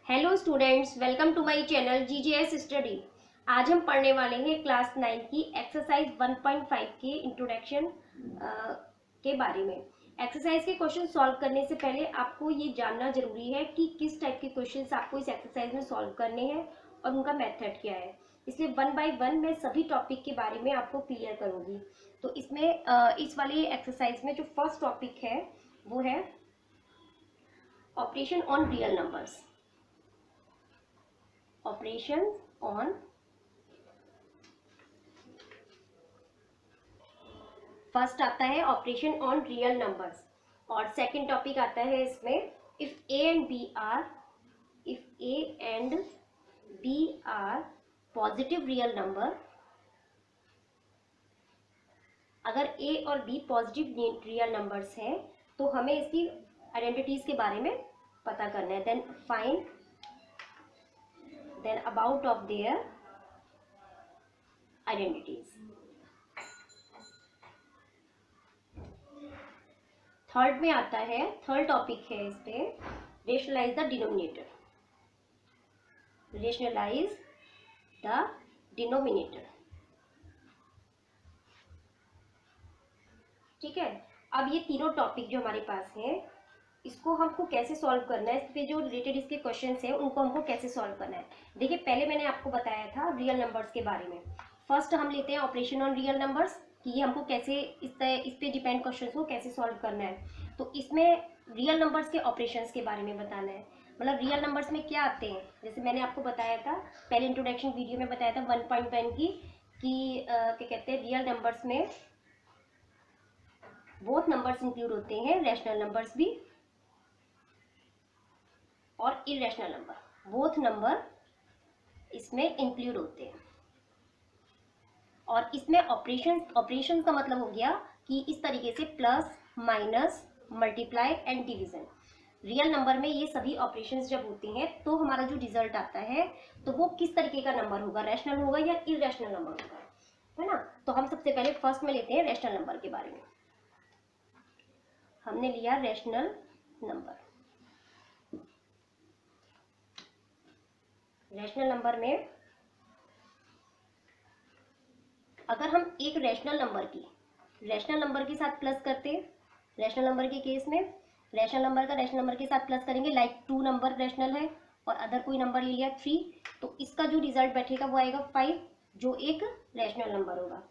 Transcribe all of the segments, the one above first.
Hello students, welcome to my channel GGS study. आज हम पढ़ने वाले हैं क्लास 9 की एक्सरसाइज 1.5 के इंट्रोडक्शन के बारे में। एक्सरसाइज के क्वेश्चन सॉल्व करने से पहले आपको ये जानना जरूरी है कि किस टाइप के क्वेश्चंस आपको इस एक्सरसाइज में सॉल्व करने हैं और उनका मेथड क्या है। इसलिए 1 बाय 1 मैं सभी टॉपिक के बारे में आपको क्लियर करूँगी। तो इसमें इस वाली एक्सरसाइज में जो फर्स्ट टॉपिक है वो है operation on real numbers. Operation on first आता है ऑपरेशन ऑन रियल नंबर्स और सेकंड टॉपिक आता है इसमें if a and b are positive real number. अगर ए और बी पॉजिटिव रियल नंबर्स हैं तो हमें इसकी आइडेंटिटीज के बारे में पता करना है। Then find then about of their identities। Third में आता है, थर्ड टॉपिक है इस पे rationalise the denominator. Rationalise the denominator. ठीक है, अब ये तीनों टॉपिक जो हमारे पास हैं इसको हमको कैसे सॉल्व करना है, इस पे जो रिलेटेड इसके क्वेश्चंस हैं उनको हमको कैसे सॉल्व करना है। देखिए, पहले मैंने आपको बताया था रियल नंबर्स के बारे में। फर्स्ट हम लेते हैं ऑपरेशन ऑन रियल नंबर्स कि ये हमको कैसे इस पे डिपेंड क्वेश्चंस को कैसे सॉल्व करना है। तो इसमें रियल नंबर्स के ऑपरेशंस के बारे में बताना है। मतलब रियल नंबर्स में क्या आते हैं, जैसे मैंने आपको बताया था पहले इंट्रोडक्शन वीडियो में बताया था 1.1 की कि क्या कहते हैं, रियल नंबर्स में बोथ नंबर्स इंक्लूड होते हैं, रैशनल नंबर्स भी और इरेशनल नंबर, बोथ नंबर इसमें इंक्लूड होते हैं। और इसमें ऑपरेशन का मतलब हो गया कि इस तरीके से plus, minus, multiply and division. Real number में ये सभी ऑपरेशंस जब होते हैं तो हमारा जो रिजल्ट आता है तो वो किस तरीके का नंबर होगा, रैशनल होगा या इरेशनल नंबर होगा, है ना। तो हम सबसे पहले फर्स्ट में लेते हैं रैशनल नंबर के बारे में। हमने लिया रैशनल नंबर। रैशनल नंबर में अगर हम एक रैशनल नंबर के साथ प्लस करते हैं, रैशनल नंबर के केस में रैशनल नंबर का रैशनल नंबर के साथ प्लस करेंगे, लाइक 2 नंबर रैशनल है और अदर कोई नंबर ले लिया 3, तो इसका जो रिजल्ट बैठेगा वो आएगा 5, जो एक रैशनल नंबर होगा।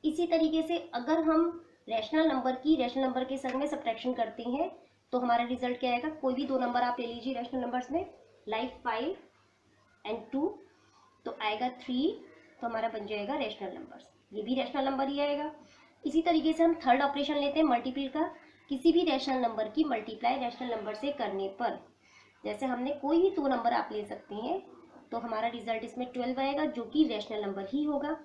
इसी तरीके से अगर हम रैशनल नंबर की रैशनल नंबर के संग में सब्ट्रैक्शन करते हैं तो हमारा रिजल्ट क्या आएगा, कोई भी 2 नंबर आप ले लीजिए रैशनल नंबर्स में, लाइक 5 एंड 2, तो आएगा 3, तो हमारा बन जाएगा रैशनल नंबर्स। ये भी रैशनल नंबर ही आएगा। इसी तरीके से हम थर्ड ऑपरेशन लेते हैं मल्टीपल का। किसी भी रैशनल नंबर की मल्टीप्लाई रैशनल नंबर से करने पर, जैसे हमने कोई भी 2 नंबर आप ले सकते हैं, तो हमारा रिजल्ट इसमें 12 आएगा, जो कि रैशनल नंबर ही होगा।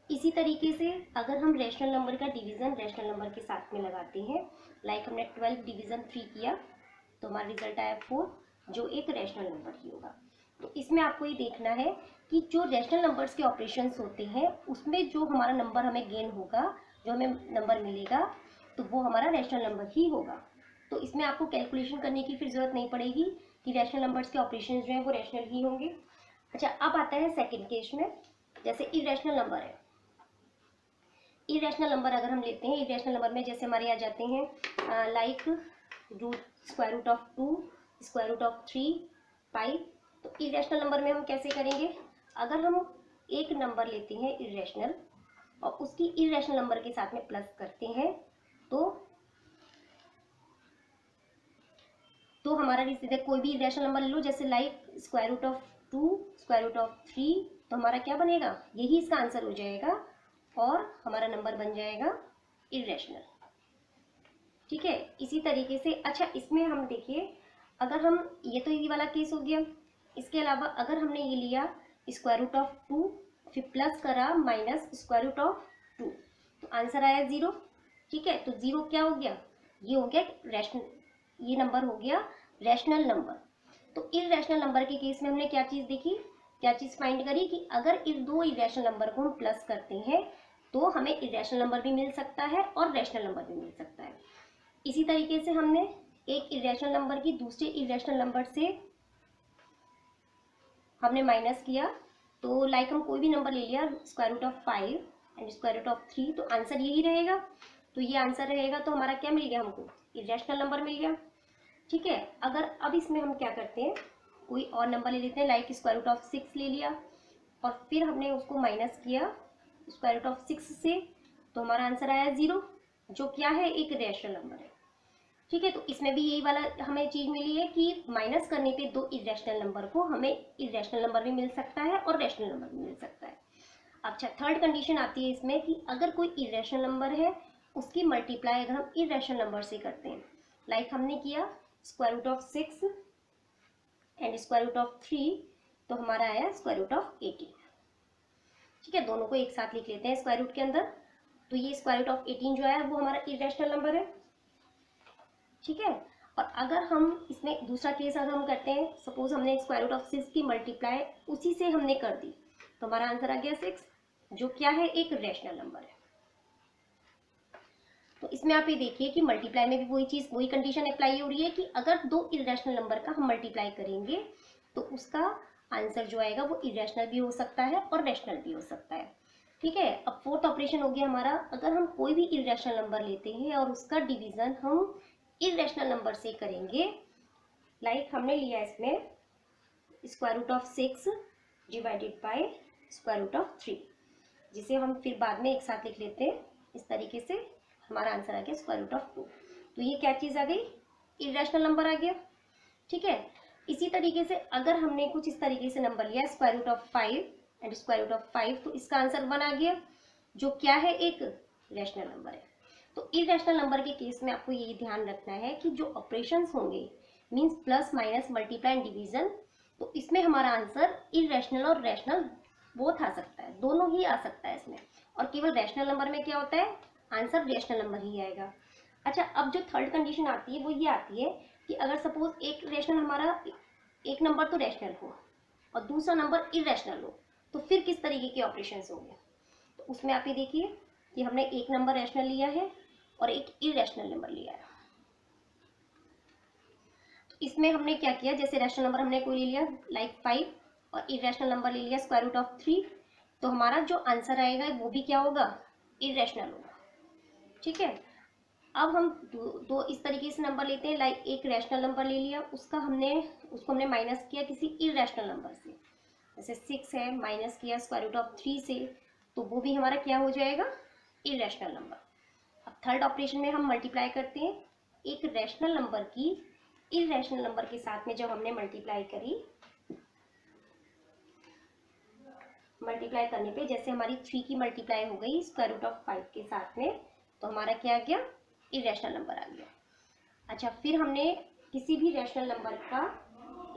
इसी तरीके से अगर हम रैशनल नंबर का डिवीजन रैशनल नंबर के साथ में लगाते हैं, लाइक हमने 12 डिवीजन 3 किया तो हमारा रिजल्ट आया 4, जो एक रैशनल नंबर ही होगा। तो इसमें आपको ये देखना है कि जो रैशनल नंबर्स के ऑपरेशंस होते हैं उसमें जो हमारा नंबर हमें गेन होगा, जो हमें नंबर मिलेगा, तो वो हमारा रैशनल नंबर ही होगा। तो इसमें आपको कैलकुलेशन करने की फिर जरूरत नहीं पड़ेगी कि रैशनल नंबर्स के ऑपरेशंस जो हैं वो रैशनल ही होंगे। अच्छा, अब आता है सेकेंड केस में, जैसे इरेशनल नंबर है। इरेशनल नंबर अगर हम लेते हैं, इरेशनल नंबर में जैसे हमारे आ जाते हैं like square root of 2, square root of 3, 5। तो इरेशनल नंबर में हम कैसे करेंगे, अगर हम एक नंबर लेते हैं इरेशनल और उसकी इरेशनल नंबर के साथ में प्लस करते हैं तो हमारा रिजल्ट, कोई भी इरेशनल नंबर ले लो, जैसे like square root of 2, square root of 3, तो हमारा क्या बनेगा, यही इसका आंसर हो जाएगा और हमारा नंबर बन जाएगा इरेशनल। ठीक है, इसी तरीके से अच्छा इसमें हम देखिए, अगर हम ये तो ये वाला केस हो गया। इसके अलावा अगर हमने ये लिया स्क्वायर रूट ऑफ 2 फिर प्लस करा माइनस स्क्वायर रूट ऑफ 2, तो आंसर आया 0। ठीक है, तो 0 क्या हो गया, ये हो गया रैशनल, ये नंबर हो गया रैशनल नंबर। तो इरेशनल नंबर के केस में हमने क्या चीज़ देखी, क्या चीज़ फाइंड करी कि अगर इन 2 इरेशनल नंबर को हम प्लस करते हैं तो हमें इरेशनल नंबर भी मिल सकता है और रैशनल नंबर भी मिल सकता है। इसी तरीके से हमने एक इरेशनल नंबर की दूसरे इरेशनल नंबर से हमने माइनस किया, तो लाइक हम कोई भी नंबर ले लिया, square root of 5 and square root of 3, तो आंसर यही रहेगा। तो ये आंसर रहेगा, तो हमारा क्या मिल गया हमको, इरेशनल नंबर मिल गया। ठीक है, अगर अब इसमें हम क्या करते हैं, कोई और नंबर ले लेते हैं, लाइक स्क्वायर रूट ऑफ 6 ले लिया और फिर हमने उसको माइनस किया स्क्वायर रूट ऑफ 6 से, तो हमारा आंसर आया 0, जो क्या है, एक रैशनल नंबर है। ठीक है, तो इसमें भी यही वाला हमें चीज मिली है कि माइनस करने पे दो इरेशनल नंबर को हमें इरेशनल नंबर भी मिल सकता है और रैशनल नंबर भी मिल सकता है। अच्छा, थर्ड कंडीशन आती है इसमें कि अगर कोई इरेशनल नंबर है उसकी मल्टीप्लाई अगर हम इरेशनल नंबर से करते हैं, लाइक हमने किया square root of 6 and square root of 3, तो हमारा आया स्क्वायर रूट ऑफ 18। ठीक है, दोनों को एक साथ लिख लेते हैं स्क्वायर रूट के अंदर, तो ये स्क्वायर रूट ऑफ 18 जो है वो हमारा इरेशनल नंबर है। ठीक है, और अगर हम इसमें दूसरा केस अगर हम करते हैं, सपोज हमने स्क्वायर रूट ऑफ 6 की मल्टीप्लाई उसी से हमने कर दी, तो हमारा आंसर आ गया 6, जो क्या है, एक रैशनल नंबर है। तो इसमें आप ये देखिए कि मल्टीप्लाई में भी वही चीज, वही कंडीशन अप्लाई हो रही है कि अगर दो इरेशनल नंबर का हम मल्टीप्लाई करेंगे तो उसका आंसर जो आएगा वो इरेशनल भी हो सकता है और रैशनल भी हो सकता है। ठीक है, अब फोर्थ ऑपरेशन हो गया हमारा, अगर हम कोई भी इरेशनल नंबर लेते हैं और उसका डिवीजन हम इरेशनल नंबर से करेंगे, लाइक हमने लिया इसमें square root of 6 divided by square root of 3, जिसे हम फिर बाद में एक साथ लिख लेते हैं इस तरीके से, हमारा आंसर आ गया स्क्वायर रूट ऑफ 2। तो ये क्या चीज़ आ गई, इरेशनल नंबर आ गया। ठीक है, इसी तरीके से अगर हमने कुछ इस तरीके से नंबर लिया square root of 5 and square root of 5, तो इसका आंसर 1 आ गया, जो क्या है, एक रैशनल नंबर है। तो इरेशनल नंबर के केस में आपको यही ध्यान रखना है कि जो ऑपरेशंस होंगे, means plus minus multiply and division, तो इसमें हमारा आंसर इरेशनल और रैशनल बोथ आ सकता है, दोनों ही आ सकता है इसमें। और केवल रैशनल नंबर में क्या होता है, आंसर रैशनल नंबर ही आएगा। अच्छा, अब जो थर्ड कंडीशन आती है वो ये आती है कि अगर सपोज एक रैशनल हमारा, एक नंबर तो रैशनल हो और दूसरा नंबर इरेशनल हो, तो फिर किस तरीके के ऑपरेशंस होंगे। तो उसमें आप ये देखिए कि हमने एक नंबर रैशनल लिया है और एक इरेशनल नंबर लिया है। तो इसमें हमने क्या किया, जैसे रैशनल नंबर हमने कोई ले लिया लाइक 5 और इरेशनल नंबर ले लिया स्क्वायर रूट ऑफ 3, तो हमारा जो आंसर आएगा वो भी क्या होगा, इरेशनल होगा। ठीक है, अब हम दो इस तरीके से नंबर लेते हैं, लाइक एक रैशनल नंबर ले लिया, उसको हमने माइनस किया किसी इरेशनल नंबर से, जैसे 6 है, माइनस किया स्क्वायर रूट ऑफ 3 से, तो वो भी हमारा क्या हो जाएगा, इरेशनल नंबर। अब थर्ड ऑपरेशन में हम मल्टीप्लाई करते हैं एक रैशनल नंबर की इरेशनल नंबर के साथ में, जब हमने मल्टीप्लाई करी, मल्टीप्लाई करने पे जैसे हमारी 3 की मल्टीप्लाई हो गई स्क्वायर रूट ऑफ 5 के साथ में, तो हमारा क्या आ गया, इरेशनल नंबर आ गया। अच्छा, फिर हमने किसी भी रैशनल नंबर का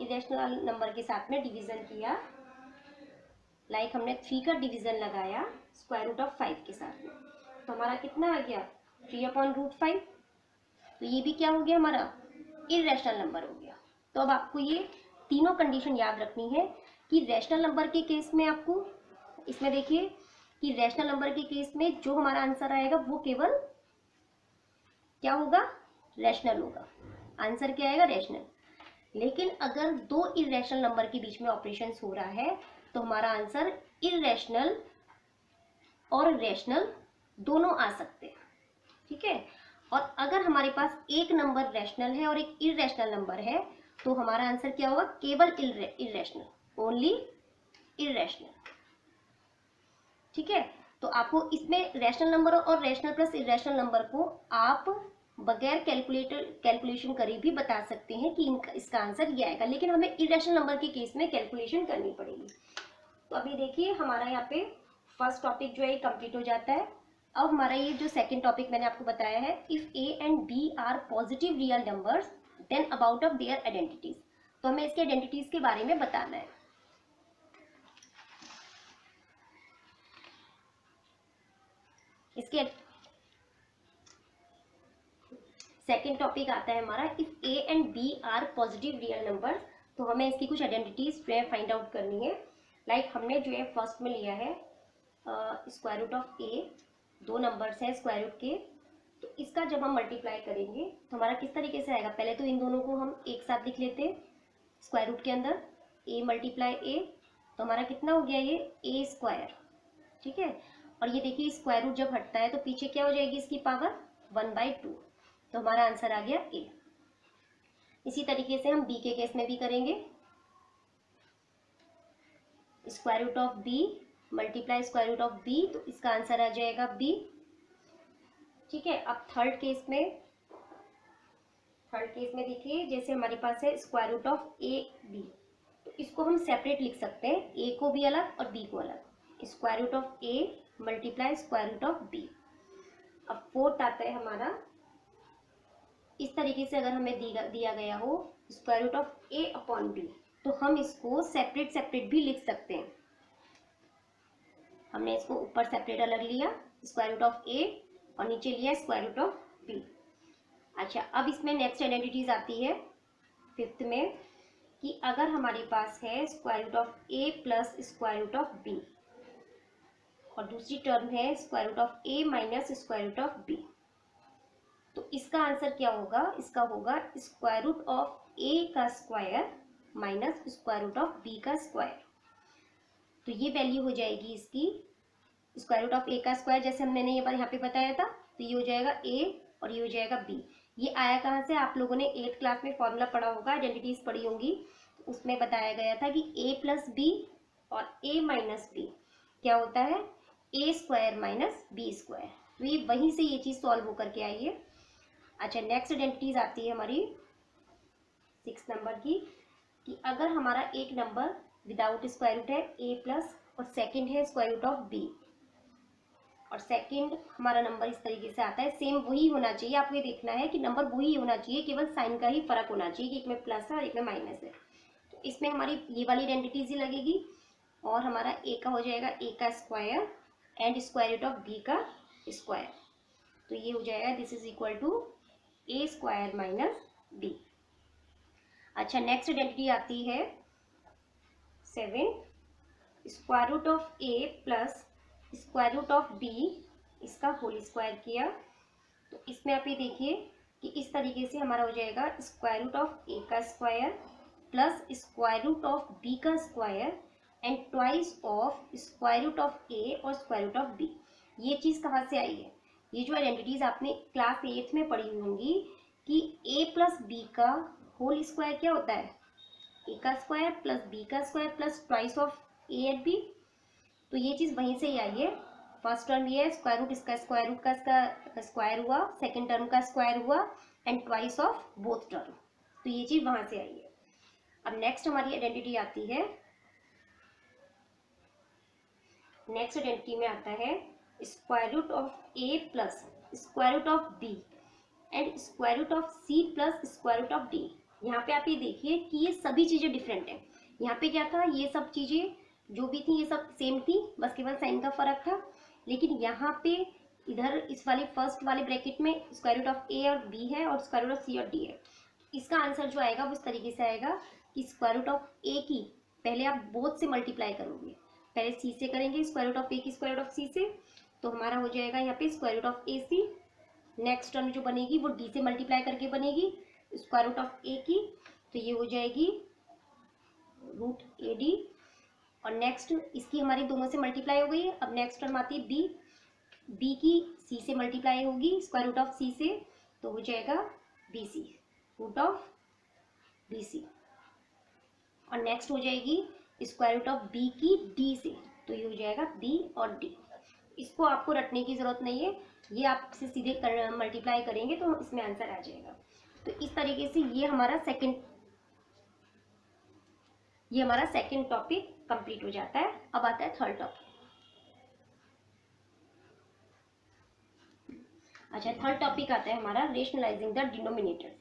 इरेशनल नंबर के साथ में डिवीजन किया, लाइक हमने 3 का डिवीजन लगाया स्क्वायर रूट ऑफ 5 के साथ में, तो हमारा कितना आ गया, 3/√5। तो ये भी क्या हो गया, हमारा इरेशनल नंबर हो गया। तो अब आपको ये तीनों कंडीशन याद रखनी है कि रैशनल नंबर के केस में आपको, इसमें देखिए कि रैशनल नंबर के केस में जो हमारा आंसर आएगा वो केवल क्या होगा, रैशनल होगा, आंसर क्या आएगा, रैशनल। लेकिन अगर दो इरेशनल नंबर के बीच में ऑपरेशंस हो रहा है तो हमारा आंसर इरेशनल और रैशनल दोनों आ सकते हैं। ठीक है, और अगर हमारे पास एक नंबर रैशनल है और एक इरेशनल नंबर है, तो हमारा आंसर क्या होगा, केवल इरेशनल, ओनली इरेशनल। ठीक है, तो आपको इसमें रैशनल नंबर और रैशनल प्लस इरेशनल नंबर को आप बगैर कैलकुलेशन करे भी बता सकते हैं कि इसका आंसर ये आएगा, लेकिन हमें इरेशनल नंबर के केस में कैलकुलेशन करनी पड़ेगी। तो अभी देखिए हमारा यहाँ पे फर्स्ट टॉपिक जो है कंप्लीट हो जाता है। अब हमारा ये जो सेकंड टॉपिक मैंने आपको बताया है, if a and b are positive real numbers then about of their identities, तो हमें इसके आइडेंटिटीज के बारे में बताना है। इसके सेकेंड टॉपिक आता है हमारा, if a and b are positive real numbers, तो हमें इसकी कुछ आइडेंटिटीज जो है फाइंड आउट करनी है। लाइक हमने जो है फर्स्ट में लिया है स्क्वायर रूट ऑफ ए, दो नंबर्स हैं स्क्वायर रूट के, तो इसका जब हम मल्टीप्लाई करेंगे तो हमारा किस तरीके से आएगा, पहले तो इन दोनों को हम एक साथ लिख लेते हैं स्क्वायर रूट के अंदर, ए मल्टीप्लाई ए, तो हमारा कितना हो गया ये ए स्क्वायर, ठीक है। और ये देखिए स्क्वायर रूट जब हटता है तो पीछे क्या हो जाएगी इसकी पावर 1/2, तो हमारा आंसर आ गया ए। इसी तरीके से हम बी के केस में भी करेंगे, square root of b multiply square root of b, तो इसका आंसर आ जाएगा बी, ठीक है। अब थर्ड केस में देखिए जैसे हमारे पास है square root of a b, तो इसको हम सेपरेट लिख सकते हैं, ए को भी अलग और बी को अलग, square root of a multiply square root of b. अब फोर्थ आता है हमारा, इस तरीके से अगर हमें दिया गया हो square root of a upon b, तो हम इसको सेपरेट भी लिख सकते हैं। हमने इसको ऊपर सेपरेट अलग लिया स्क्वायर रूट ऑफ ए और नीचे लिया स्क्वायर रूट ऑफ बी। अच्छा, अब इसमें नेक्स्ट आइडेंटिटीज आती है फिफ्थ में, कि अगर हमारे पास है square root of a plus square root of b और दूसरी टर्म है square root of a minus square root of b, तो इसका आंसर क्या होगा, इसका होगा स्क्वायर रूट ऑफ ए का square minus square root of b का स्क्वायर। तो ये वैल्यू हो जाएगी इसकी स्क्वायर रूट ऑफ ए का स्क्वायर, जैसे हमने ये बार यहाँ पे बताया था, तो ये हो जाएगा ए और ये हो जाएगा बी। ये आया कहाँ से, आप लोगों ने 8th क्लास में फॉर्मूला पढ़ा होगा, आइडेंटिटीज पढ़ी होंगी, तो उसमें बताया गया था कि ए प्लस बी और ए माइनस बी क्या होता है, ए स्क्वायर माइनस बी स्क्वायर। तो ये वहीं से ये चीज़ सॉल्व होकर के आई है। अच्छा, नेक्स्ट आइडेंटिटीज आती है हमारी 6 नंबर की, कि अगर हमारा एक नंबर विदाउट स्क्वायर रूट है ए प्लस और सेकंड है स्क्वायर रूट ऑफ बी, और सेकंड हमारा नंबर इस तरीके से आता है, सेम वही होना चाहिए, आपको ये देखना है कि नंबर वही होना चाहिए, केवल साइन का ही फर्क होना चाहिए कि एक में प्लस है और एक में माइनस है। तो इसमें हमारी ये वाली आइडेंटिटीज ही लगेगी और हमारा ए का हो जाएगा ए का square and square root of b का स्क्वायर, तो ये हो जाएगा this is equal to a square minus b. अच्छा, नेक्स्ट आइडेंटिटी आती है 7, square root of a plus square root of b, इसका होल स्क्वायर किया, तो इसमें आप ये देखिए कि इस तरीके से हमारा हो जाएगा स्क्वायर रूट ऑफ ए का square plus square root of b का square and twice of square root of a और स्क्वायर रूट ऑफ बी। ये चीज़ कहाँ से आई है, ये जो आइडेंटिटीज आपने क्लास 8th में पढ़ी होंगी कि ए प्लस बी का होल स्क्वायर क्या होता है, ए का स्क्वायर प्लस बी का square plus twice of a and b, तो ये चीज़ वहीं से ही आई है। फर्स्ट टर्म ये है स्क्वायर रूट, इसका स्क्वायर रूट का इसका स्क्वायर हुआ, सेकंड टर्म का स्क्वायर हुआ and twice of both term, तो ये चीज़ वहाँ से आई है। अब नेक्स्ट हमारी आइडेंटिटी आती है, नेक्स्ट आइडेंटिटी में आता है square root of a plus square root of b and square root of c plus square root of d. यहाँ पे आप ये देखिए कि ये सभी चीज़ें डिफरेंट हैं। यहाँ पे क्या था, ये सब चीज़ें जो भी थी ये सब सेम थी, बस केवल साइन का फर्क था। लेकिन यहाँ पे इधर इस वाले फर्स्ट वाले ब्रैकेट में स्क्वायर रूट ऑफ ए और बी है और स्क्वायर रूट ऑफ सी और डी है। इसका आंसर जो आएगा वो इस तरीके से आएगा कि स्क्वायर रूट ऑफ ए की पहले आप बोथ से मल्टीप्लाई करोगे, पहले सी से करेंगे स्क्वायर रूट ऑफ ए की स्क्वायर रूट ऑफ सी से, तो हमारा हो जाएगा यहाँ पे square root of a c. Next term जो बनेगी वो डी से मल्टीप्लाई करके बनेगी स्क्वायर रूट ऑफ ए की, तो ये हो जाएगी रूट ए डी। और नेक्स्ट इसकी हमारी दोनों से मल्टीप्लाई हो गई है। अब नेक्स्ट टर्म आती है बी, बी की सी से मल्टीप्लाई होगी स्क्वायर रूट ऑफ सी से, तो हो जाएगा b c root of b c. और नेक्स्ट हो जाएगी स्क्वायर रूट ऑफ बी की डी से, तो ये हो जाएगा बी और डी। इसको आपको रटने की ज़रूरत नहीं है, ये आपसे सीधे मल्टीप्लाई करेंगे तो इसमें आंसर आ जाएगा। तो इस तरीके से ये हमारा सेकंड टॉपिक कंप्लीट हो जाता है। अब आता है थर्ड टॉपिक। अच्छा, थर्ड टॉपिक आता है हमारा रेशनलाइजिंग द डिनोमिनेटर।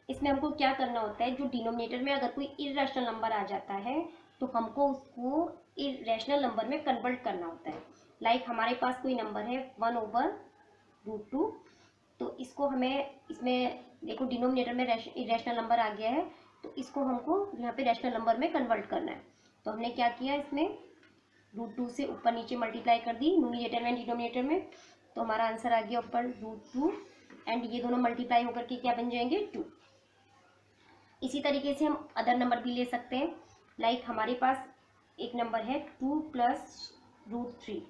इसमें हमको क्या करना होता है, जो डिनोमिनेटर में अगर कोई इरेशनल नंबर आ जाता है तो हमको उसको इरेशनल नंबर में कन्वर्ट करना होता है। लाइक हमारे पास कोई नंबर है 1/√2, तो इसको हमें इसमें देखो डिनोमिनेटर में इरेशनल नंबर आ गया है, तो इसको हमको यहाँ पे रैशनल नंबर में कन्वर्ट करना है। तो हमने क्या किया, इसमें √2 से ऊपर नीचे मल्टीप्लाई कर दी न्यूमरेटर में डिनोमिनेटर में, तो हमारा आंसर आ गया ऊपर √2 एंड ये दोनों मल्टीप्लाई होकर के क्या बन जाएंगे 2। इसी तरीके से हम अदर नंबर भी ले सकते हैं। लाइक हमारे पास एक नंबर है 2 प्लस √3।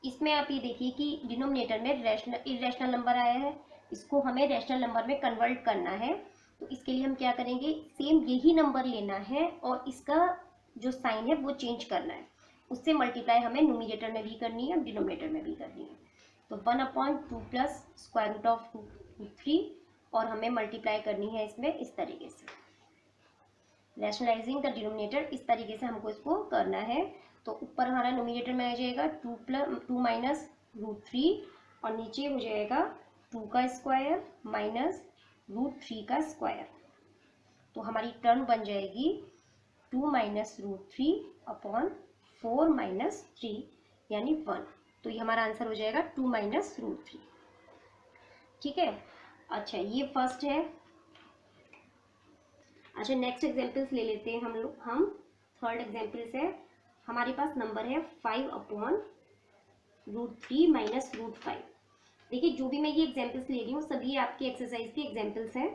इसमें आप ये देखिए कि डिनोमिनेटर में इरेशनल नंबर आया है, इसको हमें रैशनल नंबर में कन्वर्ट करना है। तो इसके लिए हम क्या करेंगे, सेम यही नंबर लेना है और इसका जो साइन है वो चेंज करना है। उससे मल्टीप्लाई हमें न्यूमिनेटर में भी करनी है, डिनोमिनेटर में भी करनी है। तो 1/2 प्लस स्क्वायर रूट ऑफ √3 और हमें मल्टीप्लाई करनी है इसमें इस तरीके से, रैशनलाइजिंग द डिनोमिनेटर। इस तरीके से हमको इसको करना है। तो ऊपर हमारा न्यूमिनेटर में आ जाएगा 2 माइनस √3 और नीचे हो जाएगा 2 का स्क्वायर माइनस √3 का स्क्वायर। तो हमारी टर्म बन जाएगी 2 माइनस √3 अपॉन 4 माइनस 3 यानी 1। तो ये हमारा आंसर हो जाएगा 2 माइनस √3। ठीक है, अच्छा ये फर्स्ट है। अच्छा नेक्स्ट एग्जाम्पल्स ले लेते हैं हम थर्ड एग्जाम्पल्स है। हमारे पास नंबर है 5/√3 माइनस √5। देखिए जो भी मैं ये एग्जाम्पल्स ले रही हूँ सभी आपके एक्सरसाइज के एग्जाम्पल्स हैं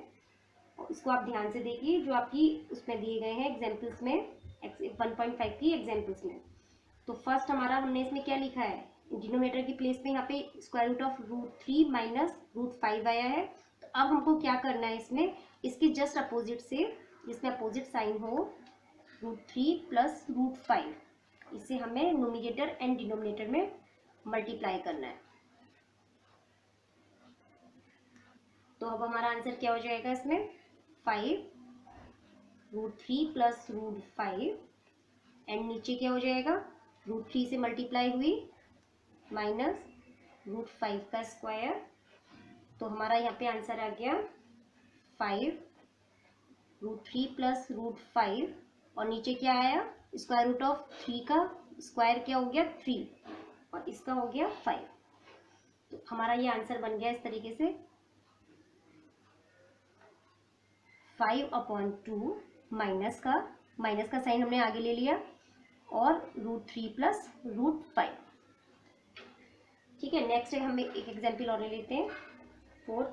और इसको आप ध्यान से देखिए जो आपकी उसमें दिए गए हैं एग्जाम्पल्स में 1.5 की एग्जाम्पल्स में। तो फर्स्ट हमारा हमने इसमें क्या लिखा है, डिनोमिनेटर की प्लेस पे यहाँ पे स्क्वायर रूट ऑफ √3 माइनस √5 आया है। तो अब हमको क्या करना है, इसमें इसके जस्ट अपोजिट से जिसमें अपोजिट साइन हो √3 प्लस √5, इसे हमें न्यूमिनेटर एंड डिनोमिनेटर में मल्टीप्लाई करना है। तो अब हमारा आंसर क्या हो जाएगा, इसमें 5√3 प्लस √5 एंड नीचे क्या हो जाएगा, √3 से मल्टीप्लाई हुई माइनस √5 का स्क्वायर। तो हमारा यहाँ पे आंसर आ गया 5√3 प्लस √5 और नीचे क्या आया, स्क्वायर रूट ऑफ 3 का स्क्वायर क्या हो गया 3 और इसका हो गया 5। तो हमारा ये आंसर बन गया इस तरीके से 5/2 माइनस का साइन हमने आगे ले लिया और √3 प्लस √5। ठीक है, नेक्स्ट हम एक एग्जाम्पल और ले लेते हैं फोर्थ।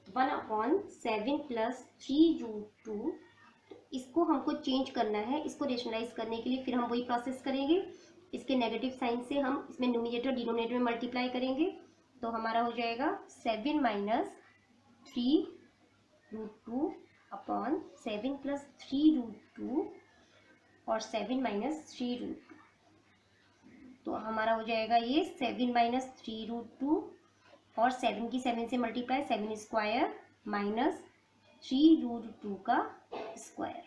1/7 प्लस 3√2। इसको हमको चेंज करना है, इसको रेशनलाइज करने के लिए फिर हम वही प्रोसेस करेंगे। इसके नेगेटिव साइन से हम इसमें न्यूमिनेटर डिनोमिनेटर में मल्टीप्लाई करेंगे। तो हमारा हो जाएगा 7 माइनस 3√2 अपॉन 7 प्लस 3√2 और 7 माइनस 3√2। तो हमारा हो जाएगा ये 7 माइनस 3√2 और 7 की 7 से मल्टीप्लाई 7 स्क्वायर माइनस 3√2 का स्क्वायर,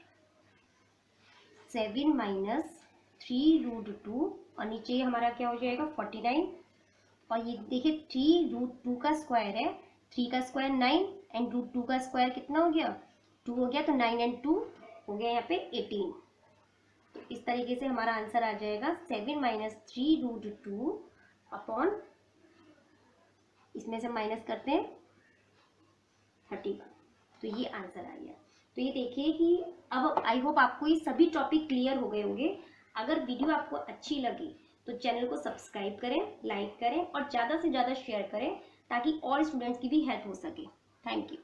7 माइनस 3√2 और नीचे हमारा क्या हो जाएगा 49। और ये देखिए 3√2 का स्क्वायर है, 3 का स्क्वायर 9 एंड √2 का स्क्वायर कितना हो गया 2 हो गया। तो 9 एंड 2 हो गया यहाँ पे 18। तो इस तरीके से हमारा आंसर आ जाएगा 7 माइनस 3√2 अपॉन इसमें से माइनस करते हैं 31। तो ये आंसर आ गया। तो ये देखिए कि अब आई होप आपको ये सभी टॉपिक क्लियर हो गए होंगे। अगर वीडियो आपको अच्छी लगी तो चैनल को सब्सक्राइब करें, लाइक करें और ज़्यादा से ज़्यादा शेयर करें ताकि और स्टूडेंट्स की भी हेल्प हो सके। Thank you.